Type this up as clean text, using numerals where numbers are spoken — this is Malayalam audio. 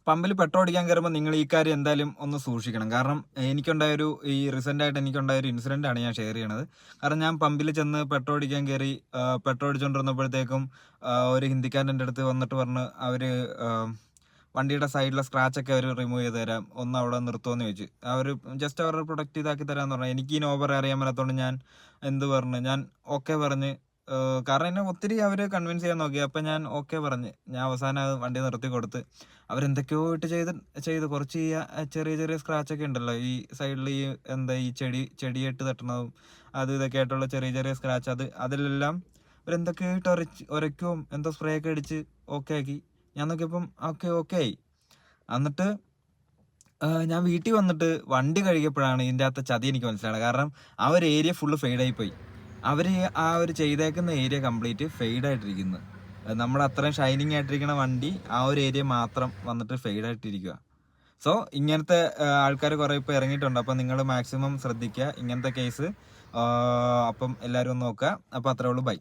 പമ്പിൽ പെട്രോൾ അടിക്കാൻ കയറുമ്പോൾ നിങ്ങൾ ഈ കാര്യം എന്തായാലും ഒന്ന് സൂക്ഷിക്കണം. കാരണം റീസെൻ്റ് ആയിട്ട് എനിക്കുണ്ടായൊരു ഇൻസിഡൻ്റ് ആണ് ഞാൻ ഷെയർ ചെയ്യണത്. കാരണം ഞാൻ പമ്പിൽ ചെന്ന് പെട്രോൾ അടിക്കാൻ കയറി. പെട്രോൾ അടിച്ചുകൊണ്ടിരുന്നപ്പോഴത്തേക്കും ഒരു ഹിന്ദിക്കാരൻ എൻ്റെ അടുത്ത് വന്നിട്ട് പറഞ്ഞ് അവർ വണ്ടിയുടെ സൈഡിലെ സ്ക്രാച്ചൊക്കെ അവർ റിമൂവ് ചെയ്ത് തരാം, ഒന്ന് അവിടെ നിർത്തുമെന്ന് ചോദിച്ചു. അവർ ജസ്റ്റ് അവരുടെ പ്രൊഡക്റ്റ് ഇതാക്കി തരാമെന്ന് പറഞ്ഞു. എനിക്ക് ഈ നോബർ അറിയാൻ പറ്റാത്തതുകൊണ്ട് ഞാൻ ഞാൻ ഓക്കെ പറഞ്ഞ്. കാരണം എന്നെ ഒത്തിരി അവർ കൺവിൻസ് ചെയ്യാൻ നോക്കി. അപ്പം ഞാൻ ഓക്കെ പറഞ്ഞ് ഞാൻ അവസാനം വണ്ടി നിർത്തി കൊടുത്ത്. അവരെന്തൊക്കെയോ ഇട്ട് ചെയ്ത് കുറച്ച് ചെറിയ ചെറിയ സ്ക്രാച്ചൊക്കെ ഉണ്ടല്ലോ ഈ സൈഡിൽ, ഈ ചെടിയിട്ട് തട്ടണതും ഇതൊക്കെ ആയിട്ടുള്ള ചെറിയ ചെറിയ സ്ക്രാച്ച്, അതിലെല്ലാം അവരെന്തൊക്കെയോ ഇട്ട് ഉരയ്ക്കും എന്തോ സ്പ്രേ ഒക്കെ അടിച്ച് ഓക്കെ ആക്കി. ഞാൻ നോക്കിയപ്പം ഓക്കെ ആയി. എന്നിട്ട് ഞാൻ വീട്ടിൽ വന്നിട്ട് വണ്ടി കഴുകിയപ്പോഴാണ് ഇതിൻ്റെ അകത്തെ ചതി എനിക്ക് മനസ്സിലായത്. കാരണം ആ ഒരു ഏരിയ ഫുള്ള് ഫെയ്ഡായിപ്പോയി. അവർ ആ ഒരു ചെയ്തേക്കുന്ന ഏരിയ കംപ്ലീറ്റ് ഫെയ്ഡായിട്ടിരിക്കുന്നു. നമ്മൾ അത്രയും ഷൈനിങ് ആയിട്ടിരിക്കുന്ന വണ്ടി ആ ഒരു ഏരിയ മാത്രം വന്നിട്ട് ഫെയ്ഡായിട്ടിരിക്കുക. സോ ഇങ്ങനത്തെ ആൾക്കാർ കുറേ ഇപ്പോൾ ഇറങ്ങിയിട്ടുണ്ട്. അപ്പം നിങ്ങൾ മാക്സിമം ശ്രദ്ധിക്കുക ഇങ്ങനത്തെ കേസ്. അപ്പം എല്ലാവരും ഒന്ന് നോക്കുക. അപ്പോൾ അത്രേ ഉള്ളൂ. ബൈ.